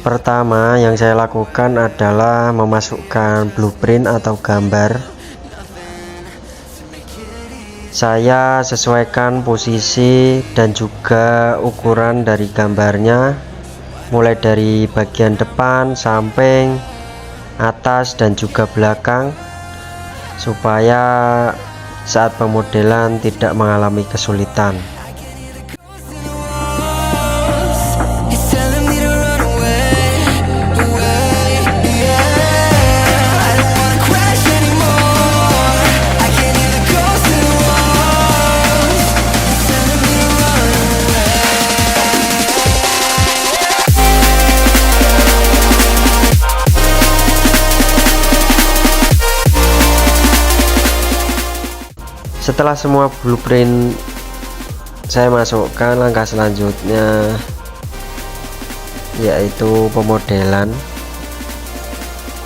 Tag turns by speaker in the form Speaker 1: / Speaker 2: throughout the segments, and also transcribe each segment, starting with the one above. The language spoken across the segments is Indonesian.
Speaker 1: Pertama yang saya lakukan adalah memasukkan blueprint atau gambar. Saya sesuaikan posisi dan juga ukuran dari gambarnya, mulai dari bagian depan, samping, atas dan juga belakang, supaya saat pemodelan tidak mengalami kesulitan. Setelah semua blueprint saya masukkan, langkah selanjutnya yaitu pemodelan.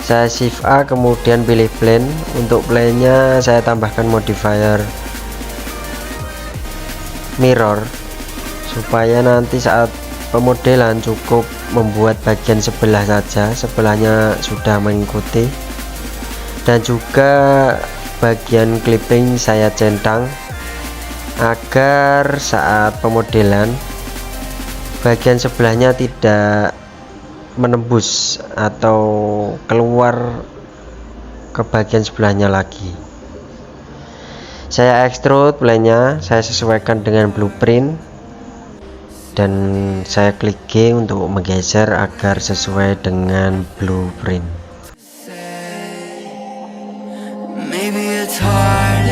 Speaker 1: Saya shift A kemudian pilih plane. Untuk plane-nya saya tambahkan modifier mirror supaya nanti saat pemodelan cukup membuat bagian sebelah saja, sebelahnya sudah mengikuti. Dan juga bagian clipping saya centang agar saat pemodelan bagian sebelahnya tidak menembus atau keluar ke bagian sebelahnya lagi. Saya extrude plane-nya, saya sesuaikan dengan blueprint dan saya klik G untuk menggeser agar sesuai dengan blueprint.
Speaker 2: It's hard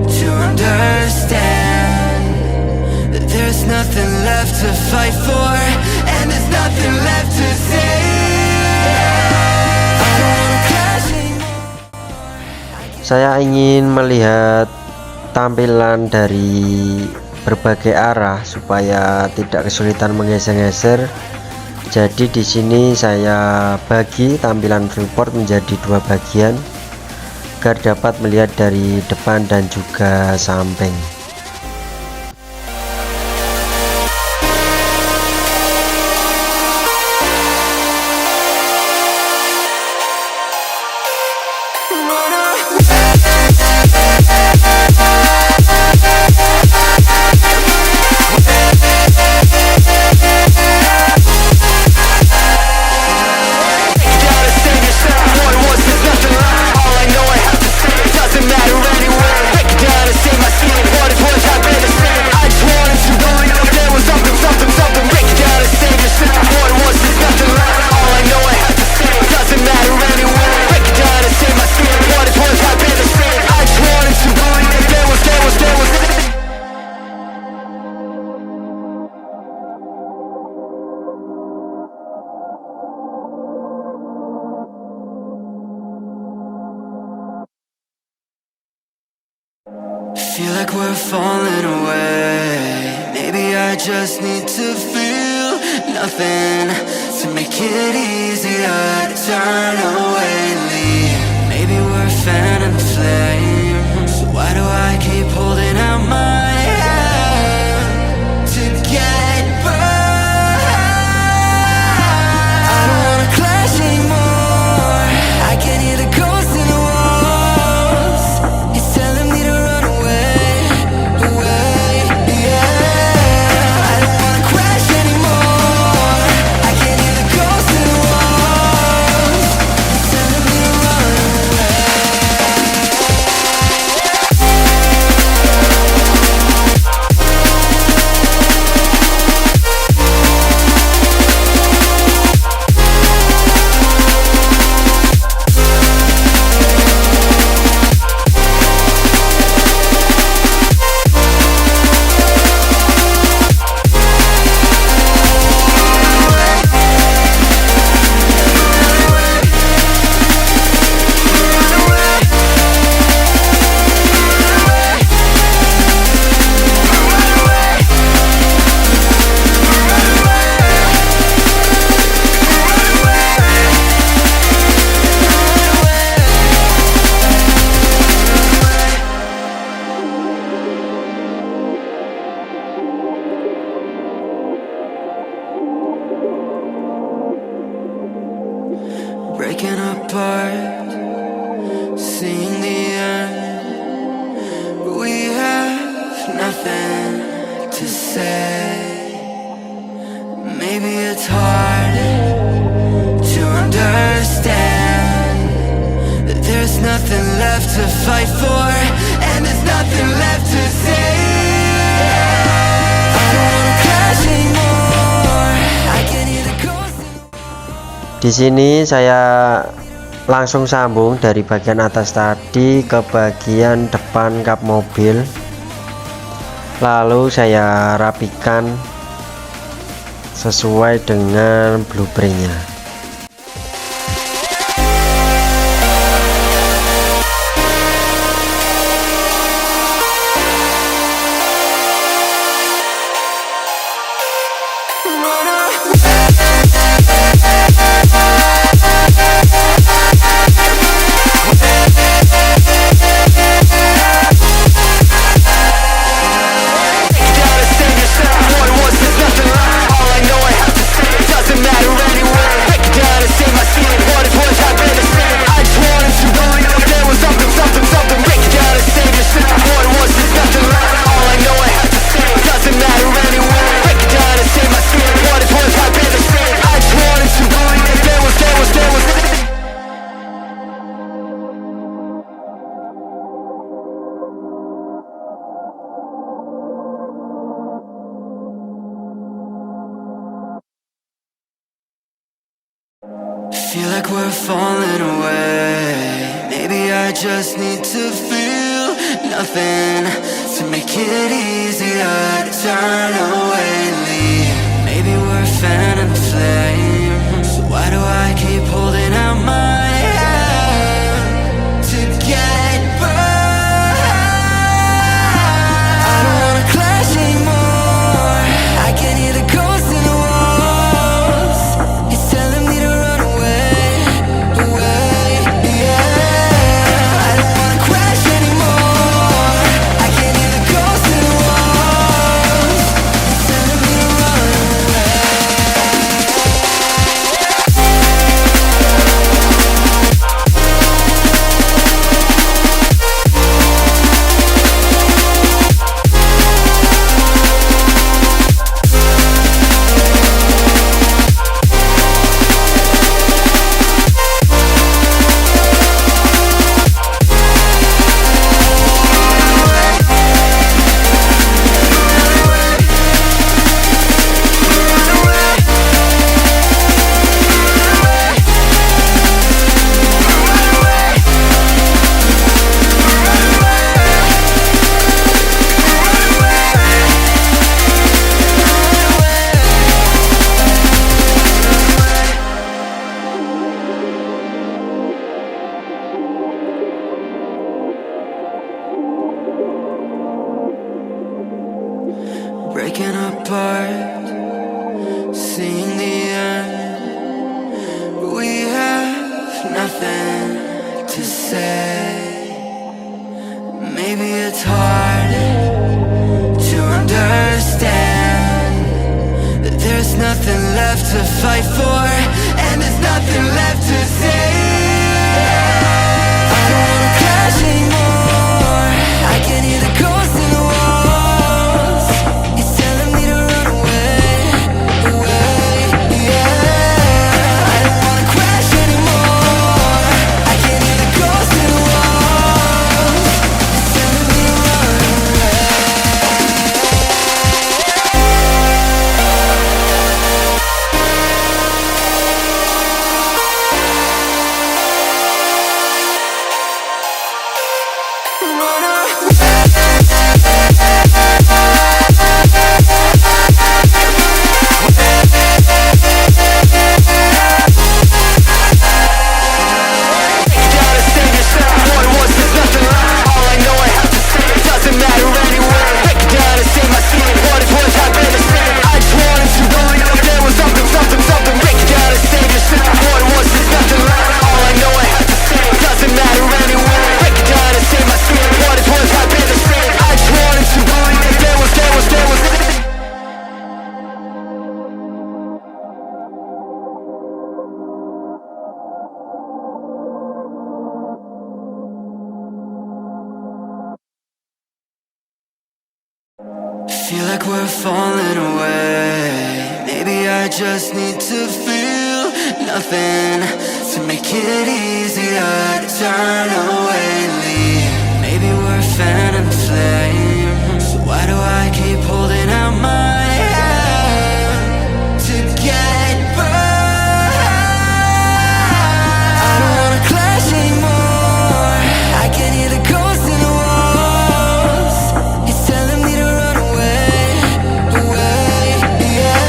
Speaker 2: to understand that there's nothing left to fight for and there's nothing left to say. I don't wanna crash anymore.
Speaker 1: Saya ingin melihat tampilan dari berbagai arah supaya tidak kesulitan menggeser-geser. Jadi di sini saya bagi tampilan viewport menjadi dua bagian agar dapat melihat dari depan dan juga samping.
Speaker 2: Feel like we're falling away. Maybe I just need to feel nothing to make it easier to turn away and leave. Maybe we're fan and flame, so why do I keep holding out my hand to get burned? I don't wanna clash anymore. I can hear the ghosts in the walls. It's telling me to run away, yeah. I don't wanna crash anymore. I can hear the ghosts in the walls. It's telling me to run away. breaking apart, seeing the end. We have nothing to say. Maybe it's hard to understand that there's nothing left to fight for, and there's nothing left to say. I don't wanna crash anymore. I can hear the ghosts.
Speaker 1: Di sini saya langsung sambung dari bagian atas tadi ke bagian depan kap mobil, lalu saya rapikan sesuai dengan blueprintnya.
Speaker 2: Feel like we're falling away. Maybe I just need to feel nothing to make it easier to turn away, leave. Maybe we're fan and flame. So why do I keep holding out my hand to get burned? I don't wanna clash anymore. I can hear the ghosts in the walls. It's telling me to run away, yeah. I don't wanna crash anymore. I can hear the ghosts in the walls. It's telling me to run away. Breaking apart, seeing the end. We have nothing to say. Maybe it's hard to understand that there's nothing left to fight for, and there's nothing left to say. I don't wanna crash anymore. I can hear the ghosts in the walls. It's telling me to run away, yeah. I don't wanna crash anymore. I can hear the ghosts in the walls. It's telling me to run away. like we're falling away. Maybe I just need to feel nothing to make it easier to turn away and leave. Maybe we're fan and flame, so why do I keep holding out my hand to get burned? I don't wanna clash anymore. I can hear the ghosts in the walls. It's telling me to run away, away, yeah.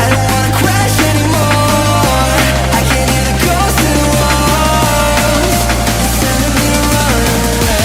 Speaker 2: I don't wanna crash anymore. I can hear the ghosts in the walls. It's telling me to run away.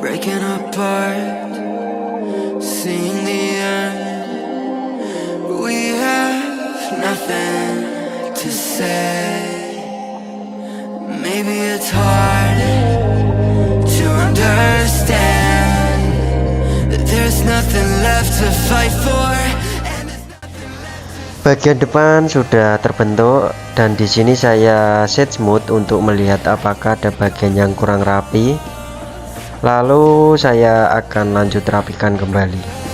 Speaker 2: Breaking apart, seeing the end. We have nothing to say. Maybe it's hard to understand that there's nothing left to fight for.
Speaker 1: Bagian depan sudah terbentuk dan di sini saya set smooth untuk melihat apakah ada bagian yang kurang rapi. Lalu saya akan lanjut rapikan kembali.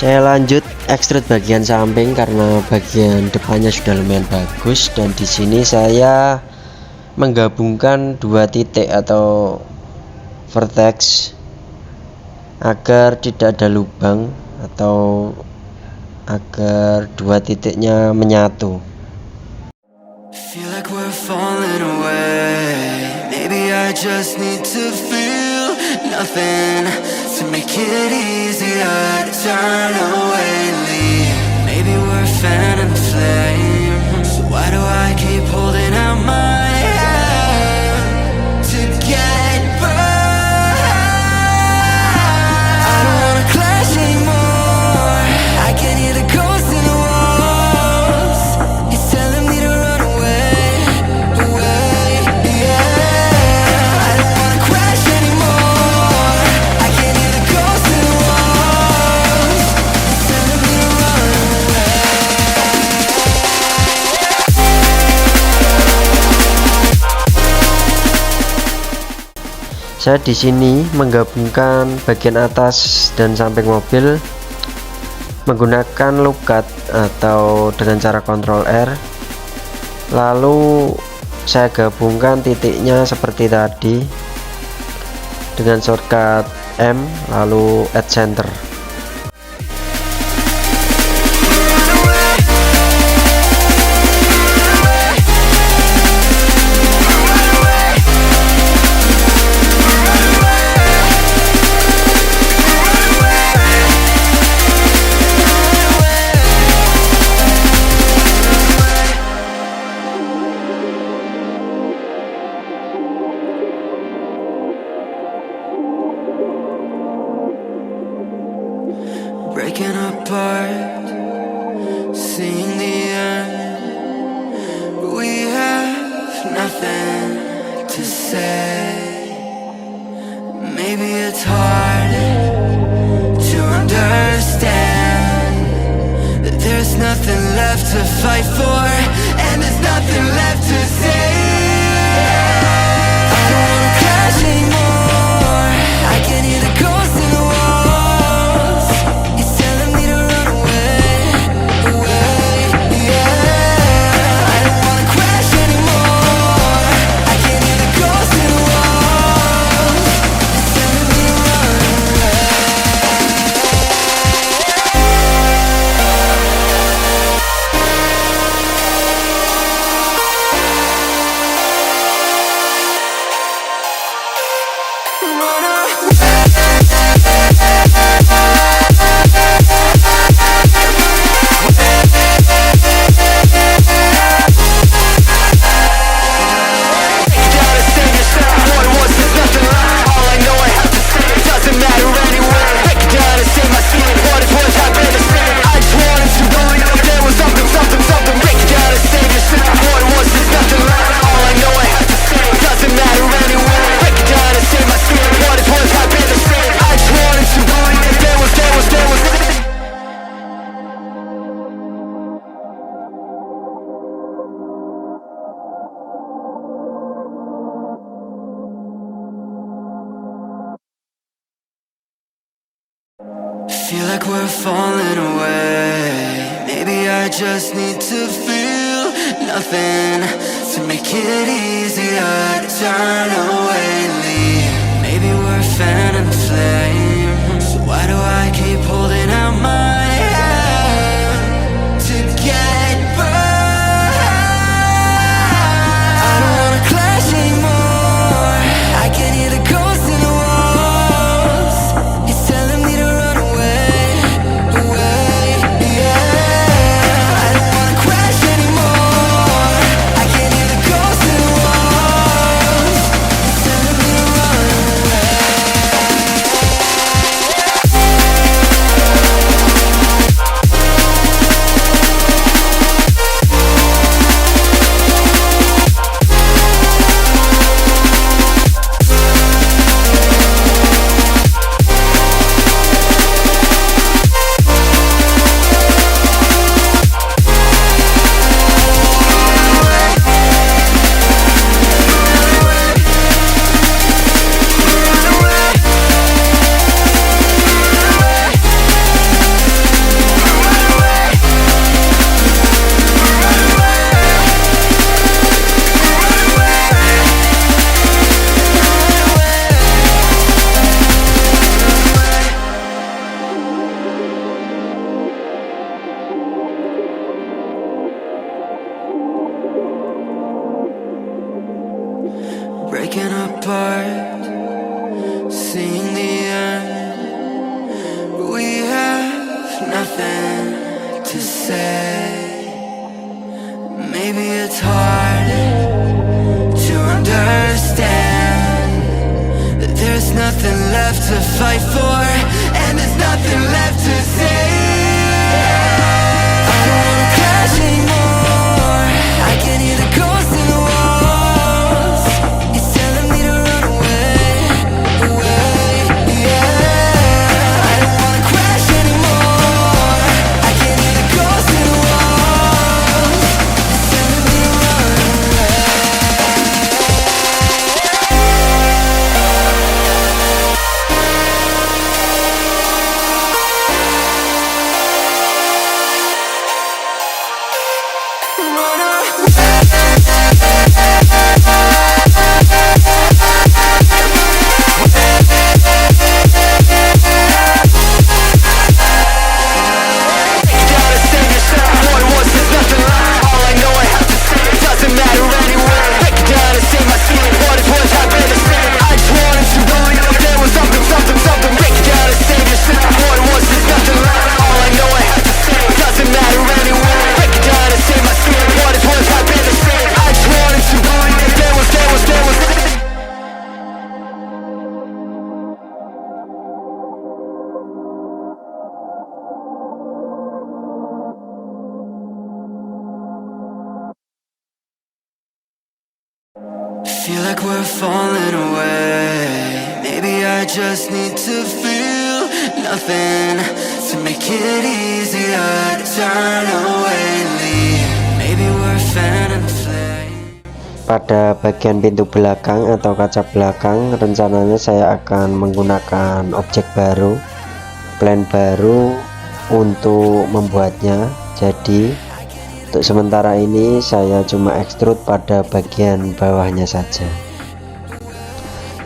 Speaker 1: Saya lanjut extrude bagian samping karena bagian depannya sudah lumayan bagus, dan di sini saya menggabungkan dua titik atau vertex agar tidak ada lubang atau agar dua titiknya menyatu.
Speaker 2: Feel like we're falling away. Maybe I just need to feel nothing to make it easier to turn away and leave. Maybe we're fan and flame, so why do I keep holding out my hand to get burned? I don't wanna clash anymore. I can hear the ghosts in the walls. It's telling me to run away, away, yeah. I don't wanna crash anymore. I can hear the ghosts in the walls. It's telling me to run away.
Speaker 1: Saya di sini menggabungkan bagian atas dan samping mobil menggunakan loop cut atau dengan cara Ctrl R. Lalu saya gabungkan titiknya seperti tadi dengan shortcut M, lalu add center.
Speaker 2: left to fight for, and there's nothing left to say. I don't wanna crash anymore. I can hear the ghosts in the walls. It's telling me to run away, away, yeah. I don't wanna crash anymore. I can hear the ghosts in the walls. It's telling me to run away. Run Feel like we're falling away. Maybe I just need to feel nothing to make it easier to turn away, leave. Maybe we're fan and flame. So why do I keep holding out my hand to get burned? I don't wanna clash anymore. I can hear the ghosts in the walls. It's telling me to run away, away, yeah. I don't wanna crash anymore. I can hear the ghosts in the walls. It's telling me to run away. Breaking apart, seeing the end. We have nothing to say. Maybe it's hard to understand that there's nothing left to fight for, and there's nothing left to say. I don't wanna crash anymore. I can hear the ghosts in the walls. It's telling me to run away, away, yeah. I don't wanna crash anymore. I can hear the ghosts in the walls. It's telling me to run away. Feel like we're falling away. Maybe I just need to feel nothing to make it easier to turn away.
Speaker 1: pada bagian pintu belakang atau kaca belakang, rencananya saya akan menggunakan objek baru, plan baru untuk membuatnya. Jadi untuk sementara ini saya cuma ekstrut pada bagian bawahnya saja.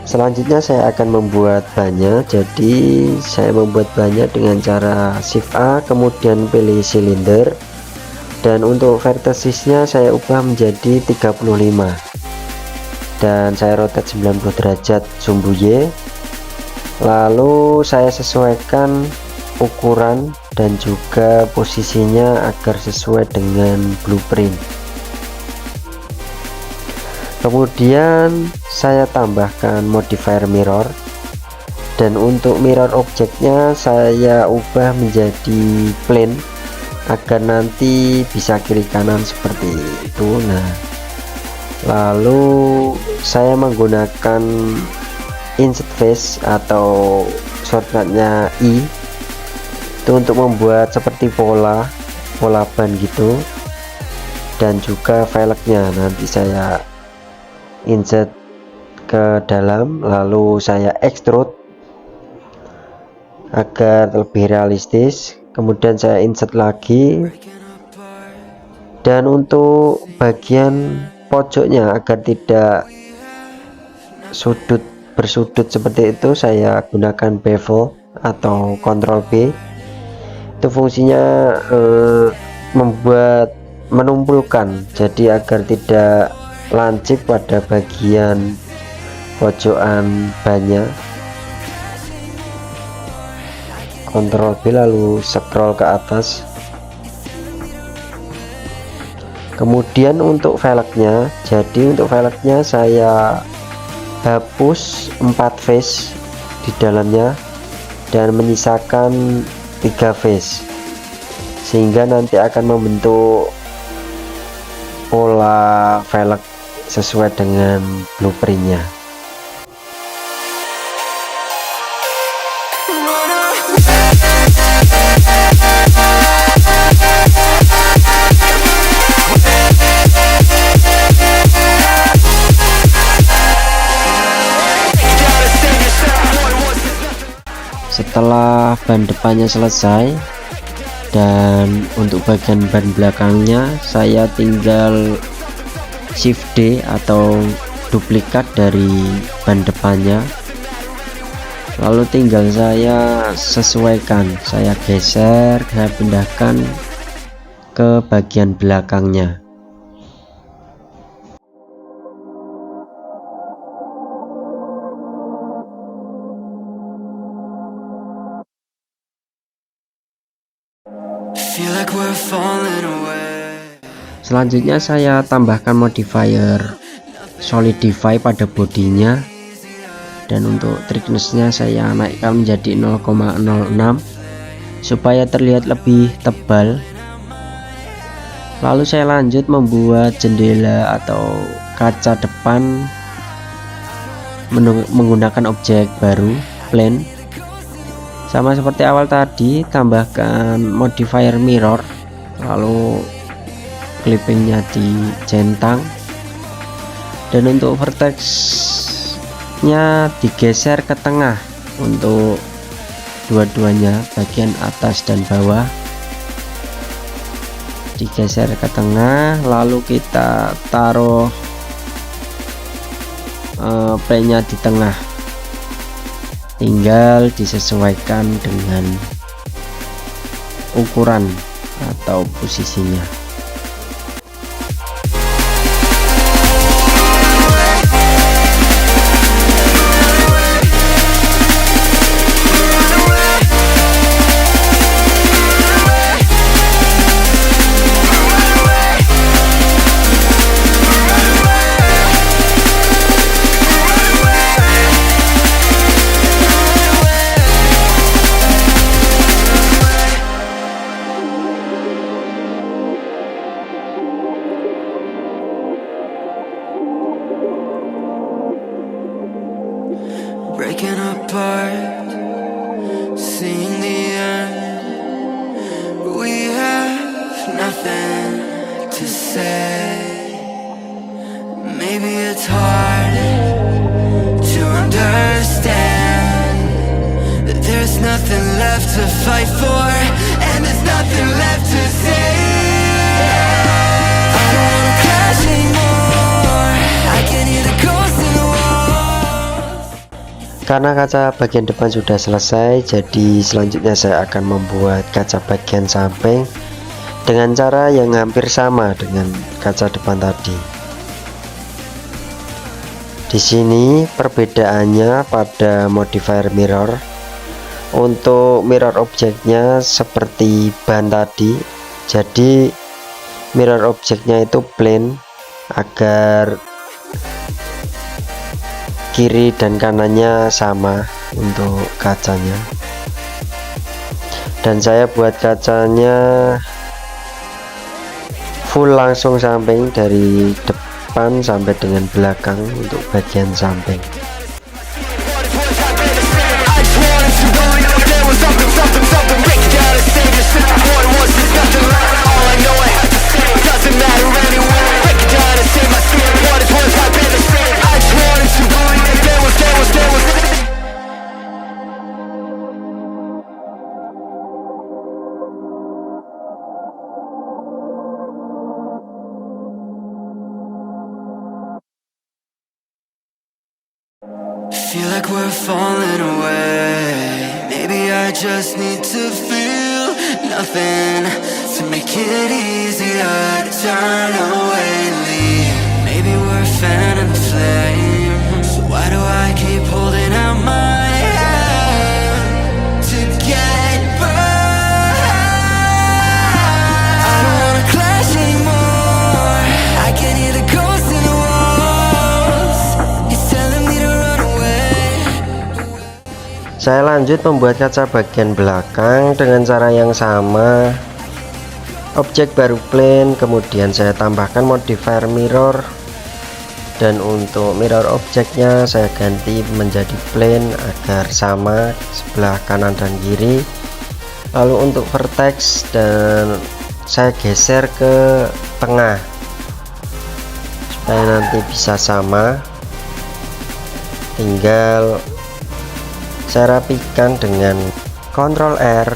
Speaker 1: Selanjutnya saya akan membuat bannya. Jadi saya membuat bannya dengan cara shift A, kemudian pilih silinder, dan untuk vertesisnya saya ubah menjadi 35 dan saya rotate 90 derajat sumbu Y. Lalu saya sesuaikan ukuran dan juga posisinya agar sesuai dengan blueprint. Kemudian saya tambahkan modifier mirror, dan untuk mirror objeknya saya ubah menjadi plane agar nanti bisa kiri kanan seperti itu. Nah, lalu saya menggunakan insert face atau shortcutnya I itu untuk membuat seperti pola ban gitu, dan juga velgnya nanti saya insert ke dalam, lalu saya extrude agar lebih realistis. Kemudian saya insert lagi, dan untuk bagian pojoknya agar tidak bersudut seperti itu, saya gunakan bevel atau Ctrl B. Itu fungsinya menumpulkan, jadi agar tidak lancip pada bagian pojokan bannya. Ctrl B lalu scroll ke atas. Kemudian untuk velgnya, jadi untuk velgnya saya hapus 4 face di dalamnya dan menyisakan 3 face, sehingga nanti akan membentuk pola velg sesuai dengan blueprintnya. Setelah ban depannya selesai dan untuk bagian ban belakangnya, saya tinggal shift D atau duplikat dari ban depannya, lalu tinggal saya sesuaikan, saya geser, saya pindahkan ke bagian belakangnya.
Speaker 2: Feel like we're falling away.
Speaker 1: Selanjutnya saya tambahkan modifier solidify pada bodinya, dan untuk thicknessnya saya naikkan menjadi 0,06 supaya terlihat lebih tebal. Lalu saya lanjut membuat jendela atau kaca depan menggunakan objek baru, plane. Sama seperti awal tadi, tambahkan modifier mirror, lalu clippingnya dicentang, dan untuk vertexnya digeser ke tengah untuk dua-duanya, bagian atas dan bawah digeser ke tengah, lalu kita taruh plane-nya di tengah, tinggal disesuaikan dengan ukuran atau posisinya.
Speaker 2: Breaking apart, seeing the end. We have nothing to say. Maybe left to fight for, and there's nothing left to say. I don't wanna crash anymore. I can hear the ghosts in the walls.
Speaker 1: Karena kaca bagian depan sudah selesai, jadi selanjutnya saya akan membuat kaca bagian samping dengan cara yang hampir sama dengan kaca depan tadi. Di sini perbedaannya pada modifier mirror. Untuk mirror objeknya seperti ban tadi, jadi mirror objeknya itu plain agar kiri dan kanannya sama untuk kacanya. Dan saya buat kacanya full langsung samping dari depan sampai dengan belakang untuk bagian samping.
Speaker 2: Feel like we're falling away. Maybe I just need to feel nothing to make it easier to turn away and leave. Maybe we're fanning the flame, so why do I keep holding out my hand to get burned? I don't wanna clash anymore. I can hear the ghosts in the walls. It's telling me to run away.
Speaker 1: Saya lanjut membuat kaca bagian belakang dengan cara yang sama. Objek baru plain, kemudian saya tambahkan modifier mirror, dan untuk mirror objeknya saya ganti menjadi plain agar sama sebelah kanan dan kiri. Lalu untuk vertex dan saya geser ke tengah supaya nanti bisa sama. Tinggal saya rapikan dengan Ctrl R,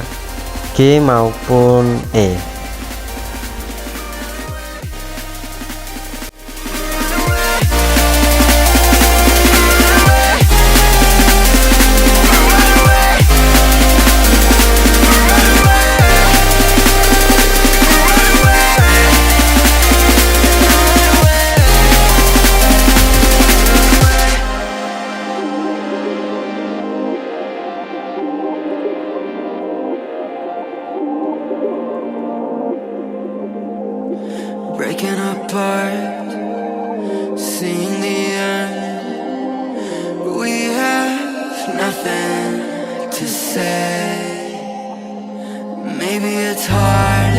Speaker 1: G maupun E.
Speaker 2: Breaking apart, seeing the end. We have nothing to say. Maybe it's hard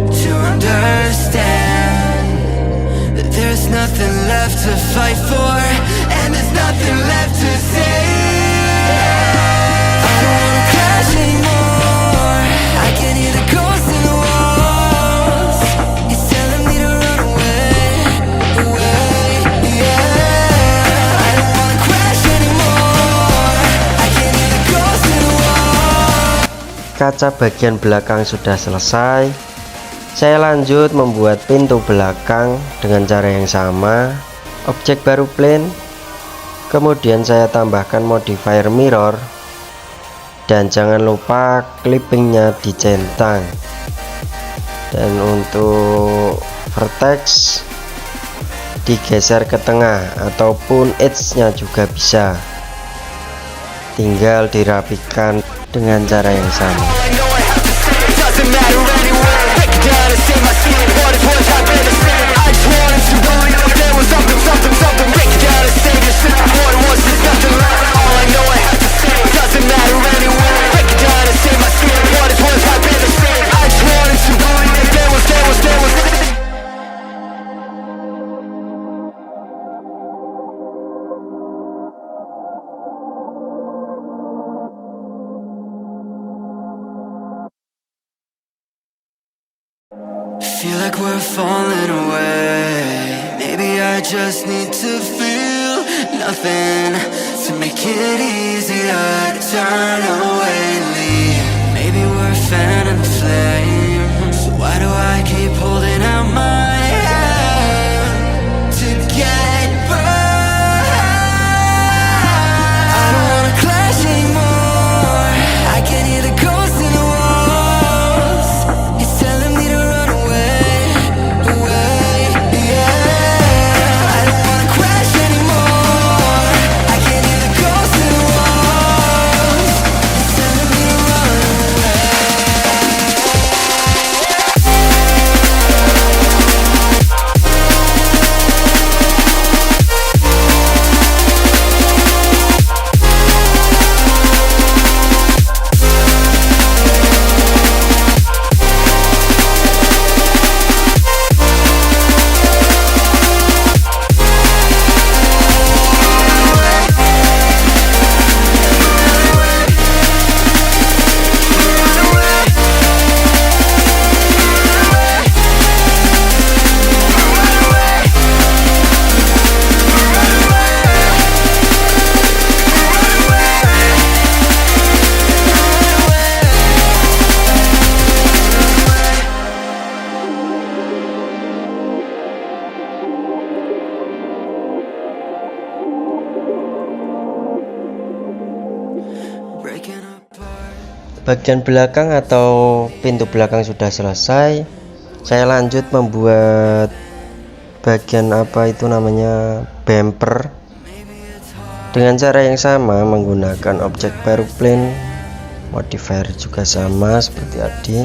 Speaker 2: to understand that there's nothing left to fight for, and there's nothing left to say. I don't wanna crash anymore. I can hear the ghosts in the walls.
Speaker 1: Kaca bagian belakang sudah selesai. Saya lanjut membuat pintu belakang dengan cara yang sama. Objek baru plain, kemudian saya tambahkan modifier mirror, dan jangan lupa clippingnya dicentang. Dan untuk vertex digeser ke tengah ataupun edge-nya juga bisa, tinggal dirapikan dengan cara yang sama.
Speaker 2: Feel like we're falling away. Maybe I just need to feel nothing to make it easier to turn away and leave. fan and flame. So why do I keep holding out my hand to get burned? I don't wanna clash anymore. I can hear the ghosts in the walls. It's telling me to run away, away, yeah. I don't wanna crash anymore. I can hear the ghosts in the walls. It's telling me to run away. Breaking apart.
Speaker 1: Bagian belakang atau pintu belakang sudah selesai. Saya lanjut membuat bagian apa itu namanya bumper dengan cara yang sama, menggunakan objek baru plane, modifier juga sama seperti tadi.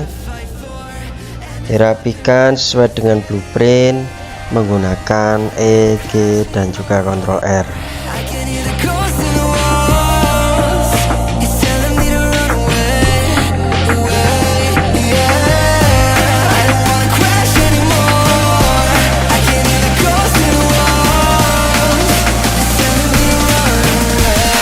Speaker 1: Dirapikan sesuai dengan blueprint menggunakan E, G, dan juga Ctrl R.
Speaker 2: I can hear the ghosts in the walls. It's telling me to run away, away, yeah. I don't wanna crash anymore. I can hear the ghosts in the walls. It's telling me to run away.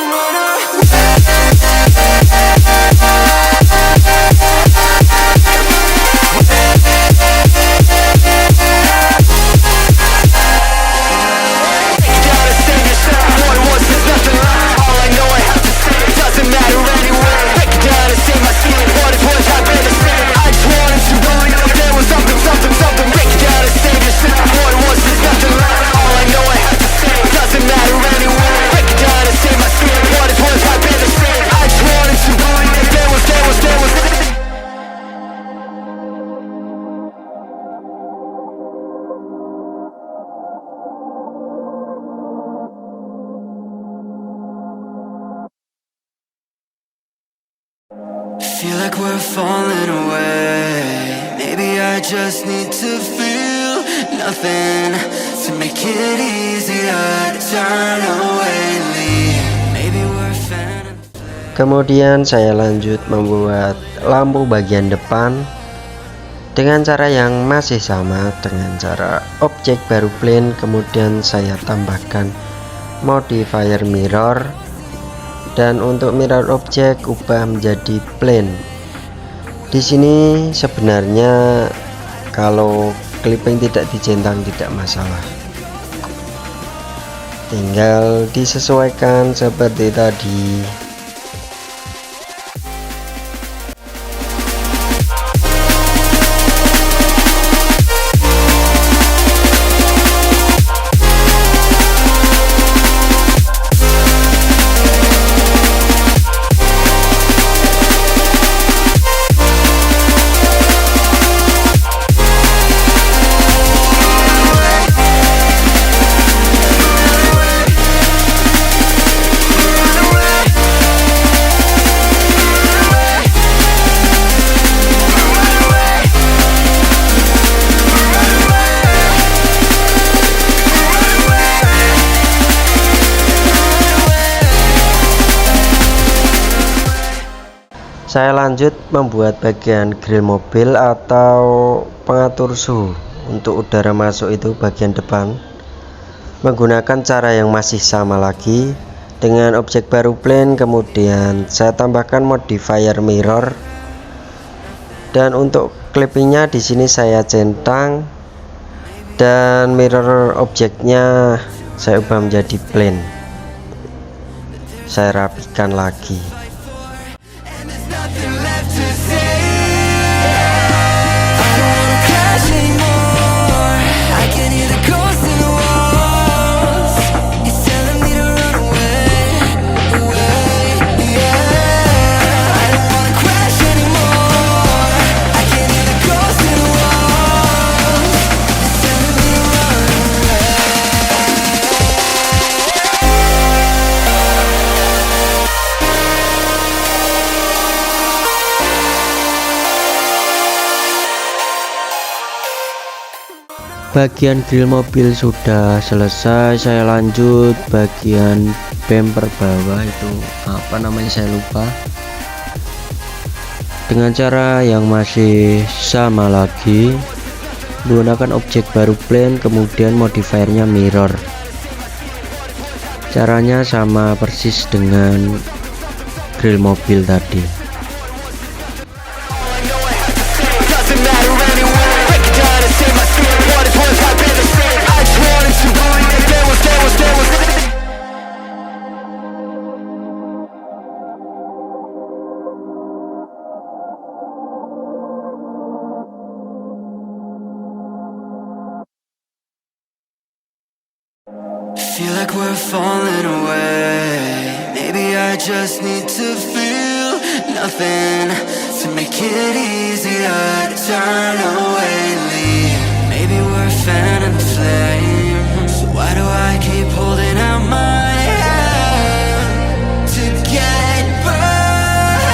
Speaker 2: Run Feel like we're falling away. Maybe I just need to feel nothing to make it easier to turn away, leave. Maybe we're fan.
Speaker 1: Kemudian saya lanjut membuat lampu bagian depan dengan cara yang masih sama, dengan cara objek baru plane, kemudian saya tambahkan modifier mirror, dan untuk mirror objek ubah menjadi plane. Di sini sebenarnya kalau clipping tidak dicentang tidak masalah, tinggal disesuaikan seperti tadi. Saya lanjut membuat bagian grill mobil atau pengatur suhu untuk udara masuk itu bagian depan, menggunakan cara yang masih sama lagi dengan objek baru plane. Kemudian saya tambahkan modifier mirror, dan untuk clippingnya di sini saya centang dan mirror objeknya saya ubah menjadi plain. Saya rapikan lagi. Bagian grill mobil sudah selesai, saya lanjut bagian bumper bawah, itu apa namanya saya lupa, dengan cara yang masih sama lagi, menggunakan objek baru plain, kemudian modifiernya mirror. Caranya sama persis dengan grill mobil tadi.
Speaker 2: Feel like we're falling away. Maybe I just need to feel nothing to make it easier to turn away, leave. Maybe we're fan and flame. So why do I keep holding out my hand to get burned?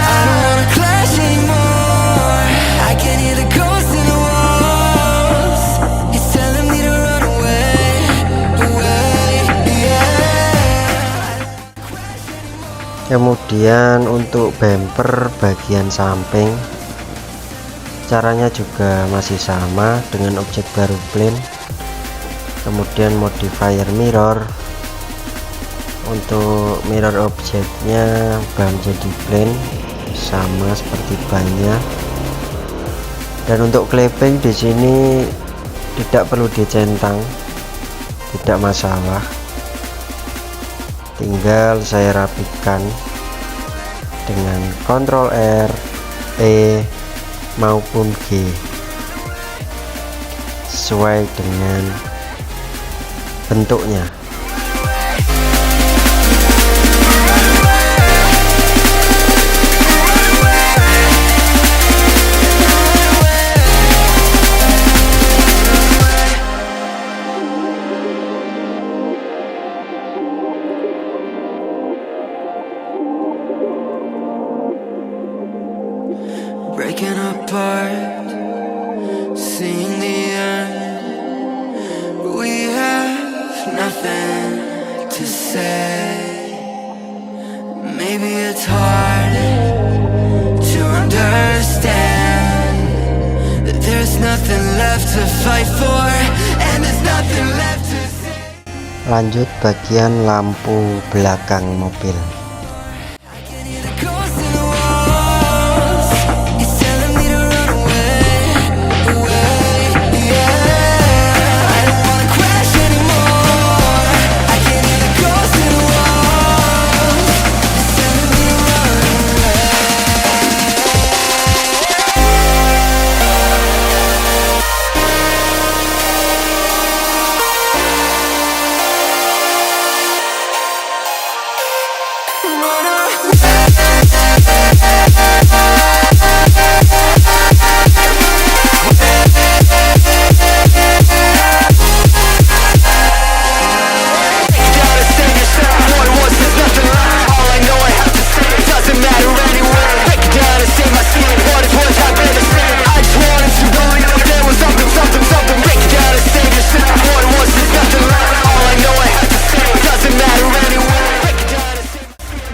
Speaker 2: I don't wanna clash anymore. I can hear the ghosts in the walls. It's telling me to run away, yeah.
Speaker 1: Kemudian untuk bumper bagian samping, caranya juga masih sama dengan objek baru plain, kemudian modifier mirror. Untuk mirror objeknya ubah menjadi plain sama seperti bannya, dan untuk clipping di sini tidak perlu dicentang, tidak masalah, tinggal saya rapikan dengan Ctrl R, E maupun G sesuai dengan bentuknya.
Speaker 2: Breaking apart, seeing the end. We have nothing to say. Maybe it's hard to understand that there's nothing left to fight for, and there's nothing left to say.
Speaker 1: Lanjut bagian lampu belakang mobil.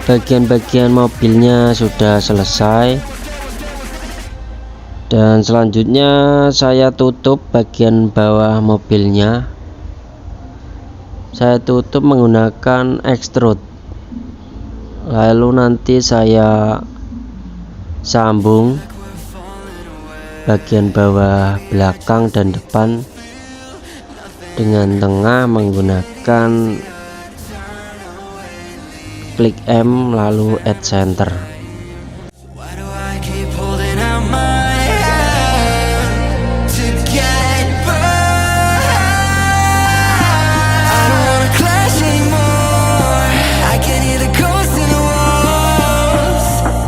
Speaker 1: Bagian-bagian mobilnya sudah selesai, dan selanjutnya saya tutup bagian bawah mobilnya. Saya tutup menggunakan extrude, lalu nanti saya sambung bagian bawah, belakang, dan depan dengan tengah menggunakan klik M lalu add center.
Speaker 2: Why do I keep holding out my hand to get by? I don't wanna clash anymore. I can hear the ghosts in the walls.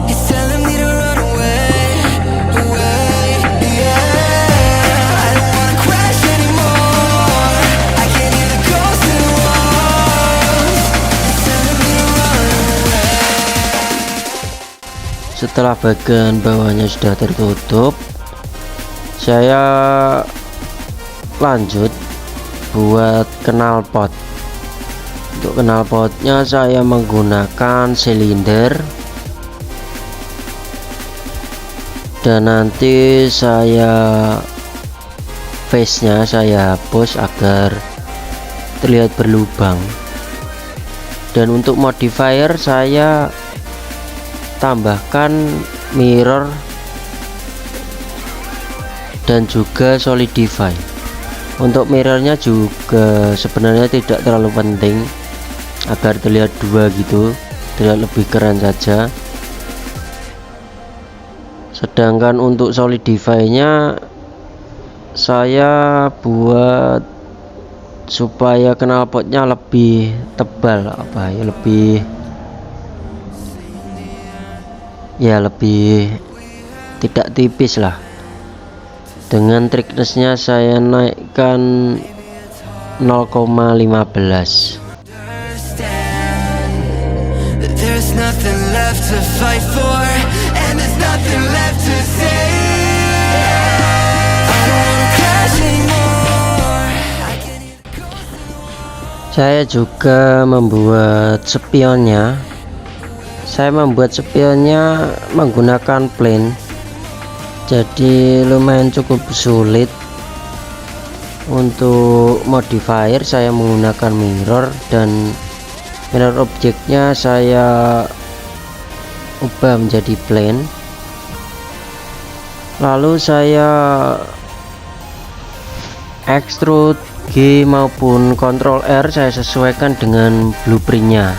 Speaker 2: It's telling me to run away, away, yeah. I don't wanna crash anymore. I can hear the ghosts in the walls. It's telling me to run away.
Speaker 1: Setelah bagian bawahnya sudah tertutup, saya lanjut buat knalpot. Untuk knalpotnya saya menggunakan silinder, dan nanti face nya saya hapus agar terlihat berlubang. Dan untuk modifier saya tambahkan mirror dan juga solidify. Untuk mirrornya juga sebenarnya tidak terlalu penting, agar terlihat dua gitu, terlihat lebih keren saja. Sedangkan untuk solidify nya saya buat supaya knalpotnya lebih tebal, lebih tidak tipis lah. Dengan thicknessnya saya naikkan 0,15.
Speaker 2: There's nothing left to fight for, and there's nothing left to say. I don't wanna crash anymore.
Speaker 1: Saya juga membuat spionnya. Saya membuat spionnya menggunakan plane, jadi lumayan cukup sulit. Untuk modifier saya menggunakan mirror, dan mirror objeknya saya ubah menjadi plane. Lalu saya extrude G maupun Ctrl R saya sesuaikan dengan blueprintnya.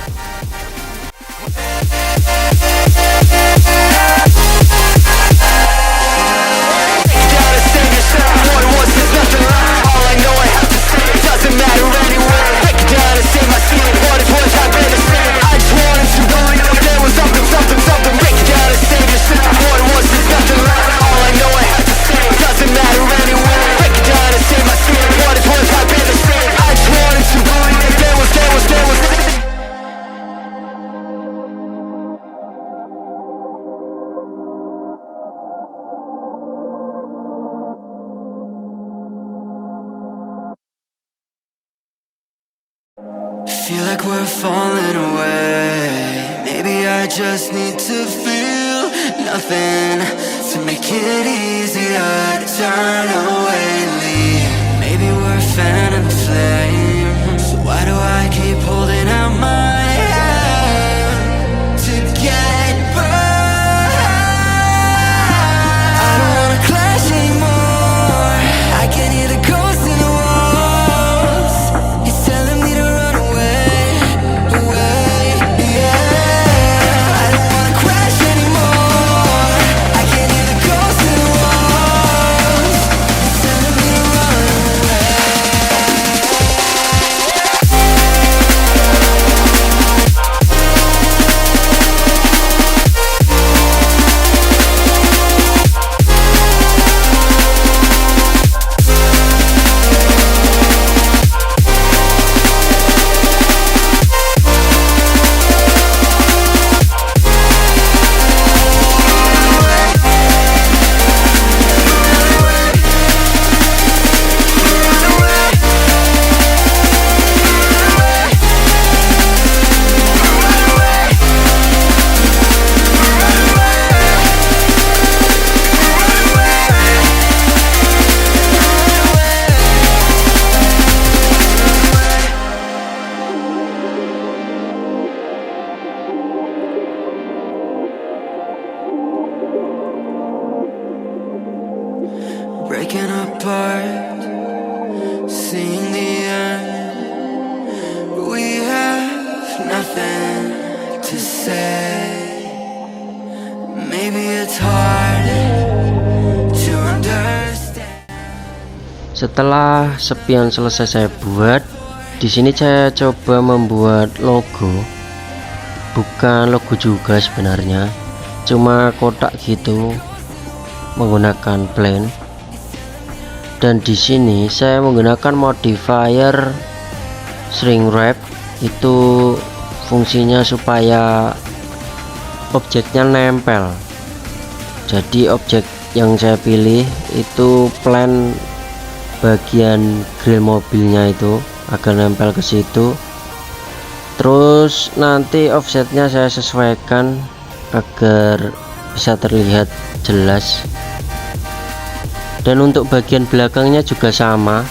Speaker 2: Feel like we're falling away. Maybe I just need to feel nothing to make it easier to turn away and leave. Maybe we're fan and flame. So why do I keep holding out my hand to get by? I don't wanna clash anymore. I can hear the ghosts in the walls. It's telling me to run away, away, yeah. I don't wanna crash anymore. I can hear the ghosts in the walls. It's telling seeing the end. We have nothing to say. Maybe it's hard to understand.
Speaker 1: Setelah sepian selesai saya buat, di sini saya coba membuat logo. Bukan logo juga sebenarnya, cuma kotak gitu menggunakan plain. Dan di sini saya menggunakan modifier shrink wrap. Itu fungsinya supaya objeknya nempel. Jadi objek yang saya pilih itu plain bagian grill mobilnya itu agar nempel ke situ. Terus nanti offsetnya saya sesuaikan agar bisa terlihat jelas. Dan untuk bagian belakangnya juga sama,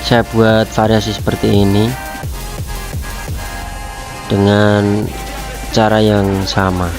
Speaker 1: saya buat variasi seperti ini dengan cara yang sama.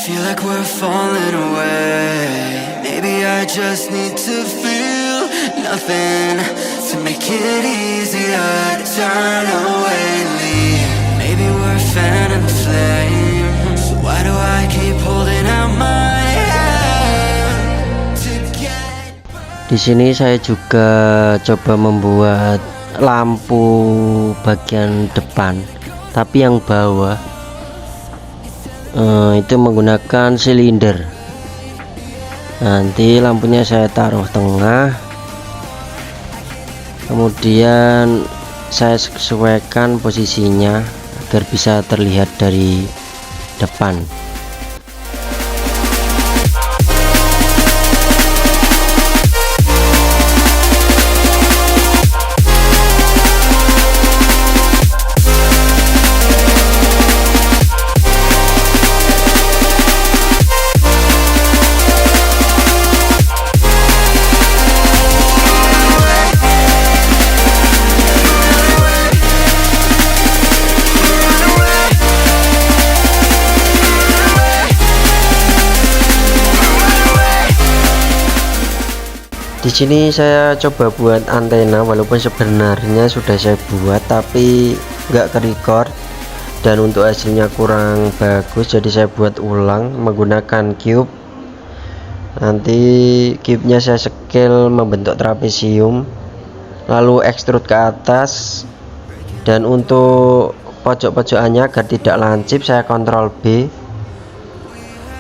Speaker 2: Feel like we're falling away. Maybe I just need to feel nothing to make it easier to turn away and leave. Maybe we're fan and flame. So why do I keep holding out my hand to get?
Speaker 1: Di sini saya juga coba membuat lampu bagian depan, tapi yang bawah itu menggunakan silinder. Nanti lampunya saya taruh tengah, kemudian saya sesuaikan posisinya agar bisa terlihat dari depan. Di sini saya coba buat antena, walaupun sebenarnya sudah saya buat tapi nggak ke record dan untuk hasilnya kurang bagus, jadi saya buat ulang menggunakan cube. Nanti cube nya saya scale membentuk trapesium, lalu extrude ke atas, dan untuk pojok-pojokannya agar tidak lancip saya Ctrl B.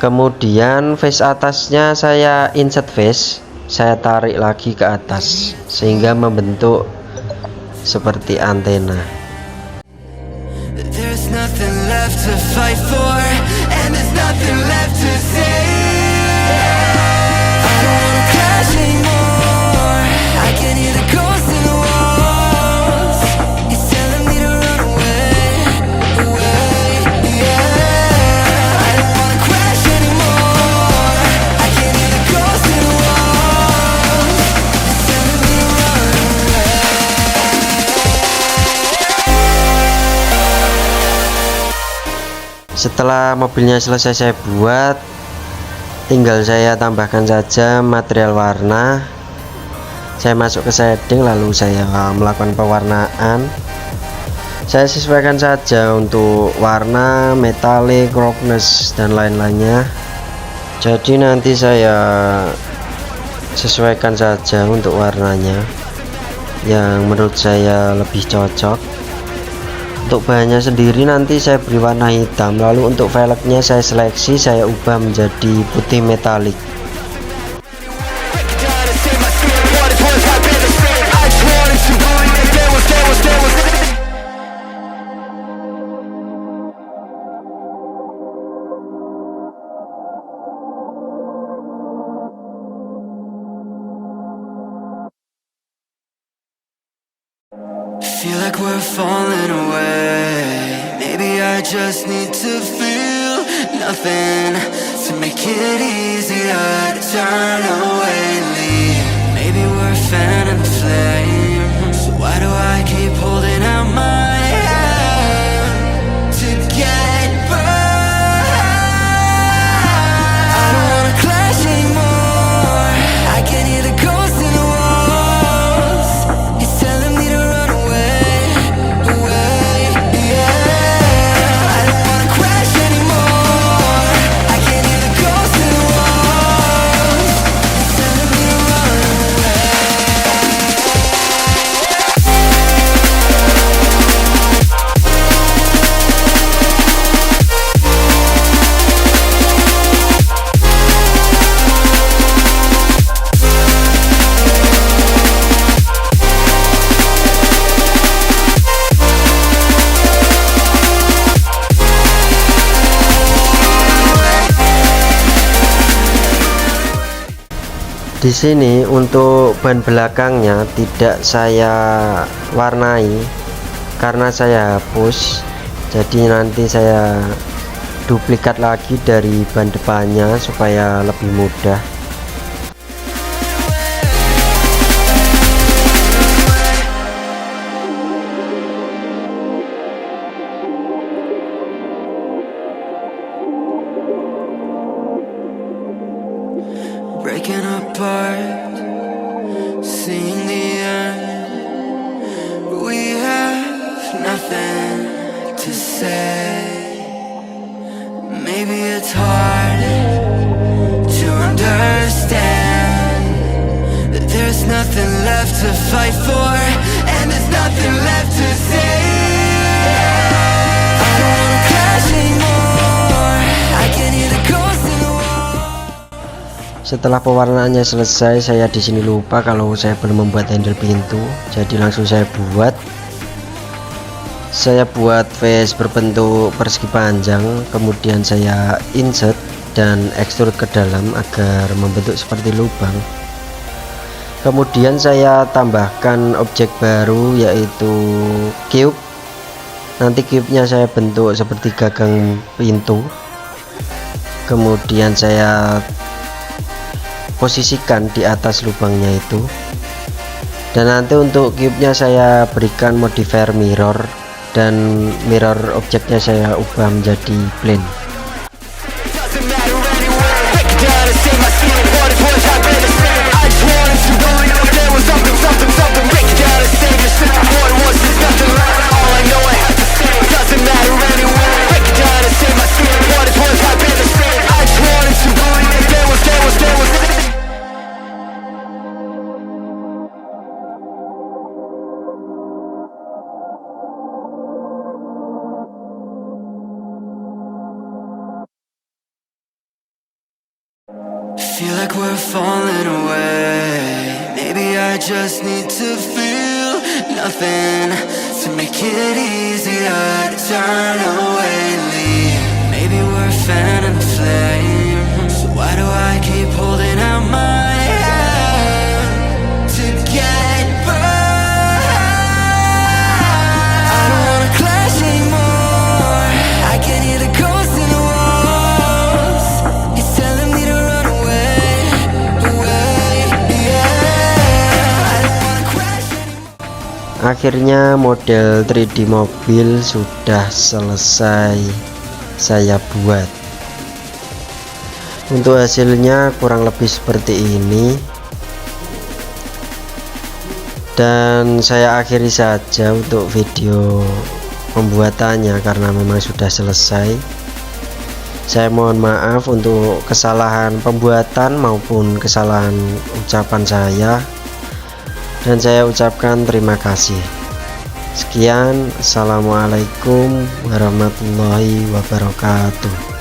Speaker 1: Kemudian face atasnya saya insert face, saya tarik lagi ke atas sehingga membentuk seperti antena.
Speaker 2: There's nothing left to fight for, and there's nothing left to say. I don't wanna crash anymore. I can hear the ghosts in the walls. It's telling me to run away, away, yeah. I don't wanna crash anymore. I can hear the ghosts in the walls. It's telling me to run away.
Speaker 1: Setelah mobilnya selesai saya buat, tinggal saya tambahkan saja material warna. Saya masuk ke shading, lalu saya melakukan pewarnaan. Saya sesuaikan saja untuk warna, metalik, roughness, dan lain-lainnya. Jadi nanti saya sesuaikan saja untuk warnanya yang menurut saya lebih cocok. Untuk bahannya sendiri nanti saya beri warna hitam, lalu untuk velgnya saya seleksi, saya ubah menjadi putih metalik.
Speaker 2: Feel like we're falling away. Maybe I just need to feel nothing to make it easier to turn away and leave. Maybe we're fan and flame, so why do I keep holding out my hand to get burned? I don't wanna clash anymore. I can hear the ghosts in the walls. It's telling me to run away, away, yeah. I don't wanna crash anymore. I can hear the ghosts in the walls. It's telling me to run away.
Speaker 1: Di sini untuk ban belakangnya tidak saya warnai karena saya hapus, jadi nanti saya duplikat lagi dari ban depannya supaya lebih mudah.
Speaker 2: Breaking apart, seeing the end. We have nothing to say. Maybe it's hard to understand that there's nothing left to fight for, and there's nothing left to say. I don't wanna crash anymore. I can hear the ghosts in the wall.
Speaker 1: Setelah pewarnaannya selesai, saya di sini lupa kalau saya belum membuat handle pintu, jadi langsung saya buat. Saya buat face berbentuk persegi panjang, kemudian saya insert dan extrude ke dalam agar membentuk seperti lubang. Kemudian saya tambahkan objek baru yaitu cube. Nanti cube-nya saya bentuk seperti gagang pintu. Kemudian saya posisikan di atas lubangnya itu, dan nanti untuk cube-nya saya berikan modifier mirror, dan mirror objeknya saya ubah menjadi plane.
Speaker 2: Feel like we're falling away. Maybe I just need to feel nothing to make it easier to turn away and leave. Maybe we're fan and flame, so why do I keep holding out my hand to get burned? I don't wanna clash anymore. I can hear the ghosts in the walls. It's telling me to run away, away, yeah. I don't wanna crash anymore.
Speaker 1: Akhirnya model 3D mobil sudah selesai saya buat. Untuk hasilnya kurang lebih seperti ini, dan saya akhiri saja untuk video pembuatannya karena memang sudah selesai. Saya mohon maaf untuk kesalahan pembuatan maupun kesalahan ucapan saya, dan saya ucapkan terima kasih. Sekian, assalamualaikum warahmatullahi wabarakatuh.